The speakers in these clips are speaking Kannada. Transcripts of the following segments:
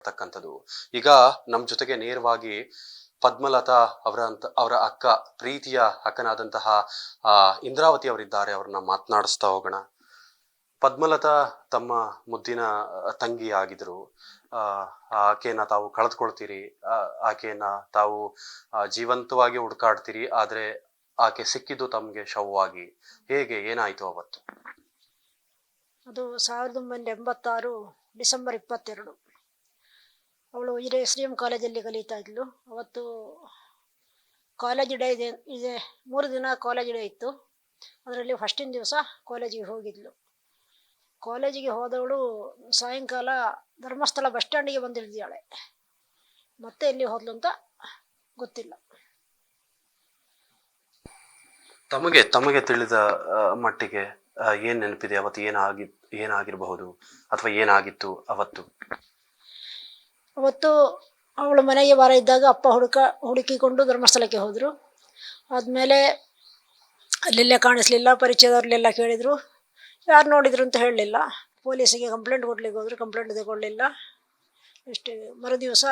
ತಕ್ಕಂಥದ್ದು. ಈಗ ನಮ್ಮ ಜೊತೆಗೆ ನೇರವಾಗಿ ಪದ್ಮಲತಾ ಅವರ ಅಕ್ಕ, ಪ್ರೀತಿಯ ಅಕ್ಕನಾದಂತಹ ಇಂದ್ರಾವತಿ ಅವರಿದ್ದಾರೆ. ಅವ್ರನ್ನ ಮಾತನಾಡಿಸ್ತಾ ಹೋಗೋಣ. ಪದ್ಮಲತಾ ತಮ್ಮ ಮುದ್ದಿನ ತಂಗಿ ಆಗಿದ್ರು. ಆಕೆಯನ್ನ ತಾವು ಕಳೆದುಕೊಳ್ತೀರಿ. ಆಕೆಯನ್ನ ತಾವು ಜೀವಂತವಾಗಿ ಹುಡುಕಾಡ್ತೀರಿ. ಆದ್ರೆ ಆಕೆ ಸಿಕ್ಕಿದ್ದು ತಮ್ಗೆ ಶವವಾಗಿ. ಹೇಗೆ, ಏನಾಯ್ತು ಅವತ್ತು? ಅದು 1986 ಡಿಸೆಂಬರ್ 22. ಅವಳು ಹಿರೇ SDM ಕಾಲೇಜಲ್ಲಿ ಕಲಿತಾ ಇದ್ಲು. ಅವತ್ತು ಕಾಲೇಜ್ ಡೇ ಇದೆ 3 ದಿನ ಕಾಲೇಜ್ ಡೇ ಇತ್ತು. ಅದರಲ್ಲಿ ಫಸ್ಟಿನ ದಿವಸ ಕಾಲೇಜಿಗೆ ಹೋಗಿದ್ಲು. ಕಾಲೇಜಿಗೆ ಹೋದವಳು ಸಾಯಂಕಾಲ ಧರ್ಮಸ್ಥಳ ಬಸ್ ಸ್ಟ್ಯಾಂಡಿಗೆ ಬಂದಿಳಿದಾಳೆ. ಮತ್ತೆ ಎಲ್ಲಿ ಹೋದ್ಲು ಅಂತ ಗೊತ್ತಿಲ್ಲ. ತಮಗೆ ತಿಳಿದ ಮಟ್ಟಿಗೆ ಏನ್ ನೆನಪಿದೆ? ಅವತ್ತು ಏನಾಗಿರಬಹುದು ಅಥವಾ ಏನಾಗಿತ್ತು ಅವತ್ತು? ಅವತ್ತು ಅವಳು ಮನೆಗೆ ಬಾರ ಇದ್ದಾಗ ಅಪ್ಪ ಹುಡುಕಿಕೊಂಡು ಧರ್ಮಸ್ಥಳಕ್ಕೆ ಹೋದರು. ಆದಮೇಲೆ ಅಲ್ಲೆಲ್ಲ ಕಾಣಿಸ್ಲಿಲ್ಲ. ಪರಿಚಯದವ್ರಲ್ಲೆಲ್ಲ ಕೇಳಿದರು, ಯಾರು ನೋಡಿದ್ರು ಅಂತ ಹೇಳಲಿಲ್ಲ. ಪೊಲೀಸಿಗೆ ಕಂಪ್ಲೇಂಟ್ ಕೊಡ್ಲಿಕ್ಕೆ ಹೋದರು, ಕಂಪ್ಲೇಂಟ್ ತಗೊಳ್ಳಿಲ್ಲ. ಅಷ್ಟೇ. ಮರುದಿವಸ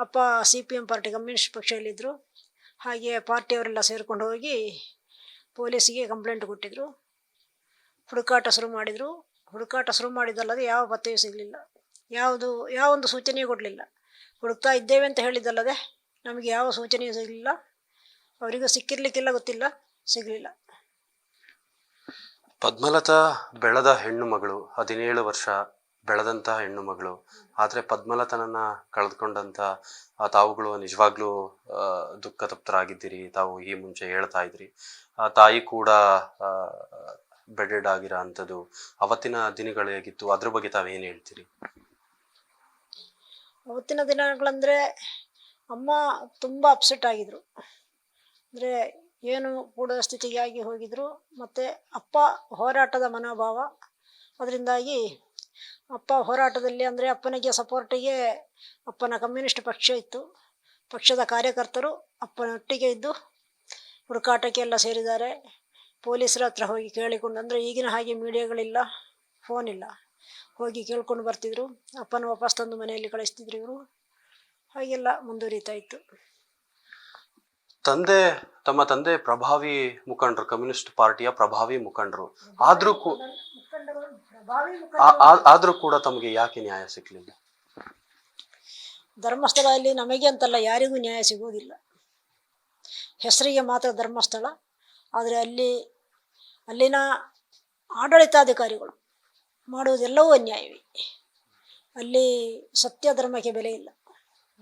ಅಪ್ಪ CPM ಪಾರ್ಟಿ, ಕಮ್ಯುನಿಸ್ಟ್ ಪಕ್ಷದಲ್ಲಿದ್ದರು. ಹಾಗೆ ಪಾರ್ಟಿಯವರೆಲ್ಲ ಸೇರ್ಕೊಂಡು ಹೋಗಿ ಪೊಲೀಸಿಗೆ ಕಂಪ್ಲೇಂಟ್ ಕೊಟ್ಟಿದ್ರು. ಹುಡುಕಾಟ ಶುರು ಮಾಡಿದರು. ಹುಡುಕಾಟ ಶುರು ಮಾಡಿದ್ದಲ್ಲದೆ ಯಾವ ಪತ್ತೆಯೂ ಸಿಗಲಿಲ್ಲ. ಯಾವೊಂದು ಸೂಚನೆಯೂ ಕೊಡಲಿಲ್ಲ. ಹುಡುಕ್ತಾ ಇದ್ದೇವೆ ಅಂತ ಹೇಳಿದ್ದಲ್ಲದೆ ನಮಗೆ ಯಾವ ಸೂಚನೆಯೂ ಸಿಗಲಿಲ್ಲ. ಅವರಿಗೂ ಸಿಕ್ಕಿರ್ಲಿಕ್ಕಿಲ್ಲ, ಗೊತ್ತಿಲ್ಲ, ಸಿಗಲಿಲ್ಲ. ಪದ್ಮಲತಾ ಬೆಳೆದ ಹೆಣ್ಣು ಮಗಳು, 17 ವರ್ಷ ಬೆಳೆದಂತಹ ಹೆಣ್ಣು ಮಗಳು. ಆದರೆ ಪದ್ಮಲತನನ್ನ ಕಳೆದುಕೊಂಡಂತ ತಾವುಗಳು ನಿಜವಾಗ್ಲೂ ದುಃಖ ತಪ್ತರಾಗಿದ್ದೀರಿ. ತಾವು ಈ ಮುಂಚೆ ಹೇಳ್ತಾ ಇದ್ರಿ. ತಾಯಿ ಕೂಡ ಬೆಡೆಡ್ ಆಗಿರೋ ಅಂಥದ್ದು. ಅವತ್ತಿನ ದಿನಗಳು ಹೇಗಿತ್ತು? ಅದ್ರ ಬಗ್ಗೆ ತಾವೇನು ಹೇಳ್ತೀರಿ? ಅವತ್ತಿನ ದಿನಗಳಂದರೆ ಅಮ್ಮ ತುಂಬ ಅಪ್ಸೆಟ್ ಆಗಿದ್ರು. ಅಂದರೆ ಏನು ಕೂಡ ಸ್ಥಿತಿಗೆ ಆಗಿ ಹೋಗಿದ್ರು. ಮತ್ತು ಅಪ್ಪ ಹೋರಾಟದ ಮನೋಭಾವ. ಅದರಿಂದಾಗಿ ಅಪ್ಪ ಹೋರಾಟದಲ್ಲಿ, ಅಂದರೆ ಅಪ್ಪನಿಗೆ ಸಪೋರ್ಟಿಗೆ ಅಪ್ಪನ ಕಮ್ಯುನಿಸ್ಟ್ ಪಕ್ಷ ಇತ್ತು. ಪಕ್ಷದ ಕಾರ್ಯಕರ್ತರು ಅಪ್ಪನೊಟ್ಟಿಗೆ ಇದ್ದು ಹುಡುಕಾಟಕ್ಕೆ ಎಲ್ಲ ಸೇರಿದ್ದಾರೆ. ಪೊಲೀಸರ ಹತ್ರ ಹೋಗಿ ಕೇಳಿಕೊಂಡು, ಅಂದರೆ ಈಗಿನ ಹಾಗೆ ಮೀಡಿಯಾಗಳಿಲ್ಲ, ಫೋನ್ ಇಲ್ಲ, ಹೋಗಿ ಕೇಳ್ಕೊಂಡು ಬರ್ತಿದ್ರು. ಅಪ್ಪನ ವಾಪಸ್ ತಂದು ಮನೆಯಲ್ಲಿ ಕಳಿಸ್ತಿದ್ರು ಇವರು. ಹಾಗೆಲ್ಲ ಮುಂದುವರಿತಾ ಇತ್ತು. ತಮ್ಮ ತಂದೆ ಪ್ರಭಾವಿ ಮುಖಂಡರು, ಕಮ್ಯುನಿಸ್ಟ್ ಪಾರ್ಟಿಯ ಪ್ರಭಾವಿ ಮುಖಂಡರು. ಆದ್ರೂ ಕೂಡ ತಮಗೆ ಯಾಕೆ ನ್ಯಾಯ ಸಿಗ್ಲಿಲ್ಲ? ಧರ್ಮಸ್ಥಳದಲ್ಲಿ ನಮಗೆ ಅಂತಲ್ಲ, ಯಾರಿಗೂ ನ್ಯಾಯ ಸಿಗುವುದಿಲ್ಲ. ಹೆಸರಿಗೆ ಮಾತ್ರ ಧರ್ಮಸ್ಥಳ. ಆದರೆ ಅಲ್ಲಿನ ಆಡಳಿತಾಧಿಕಾರಿಗಳು ಮಾಡುವುದೆಲ್ಲವೂ ಅನ್ಯಾಯವೇ. ಅಲ್ಲಿ ಸತ್ಯ ಧರ್ಮಕ್ಕೆ ಬೆಲೆ ಇಲ್ಲ.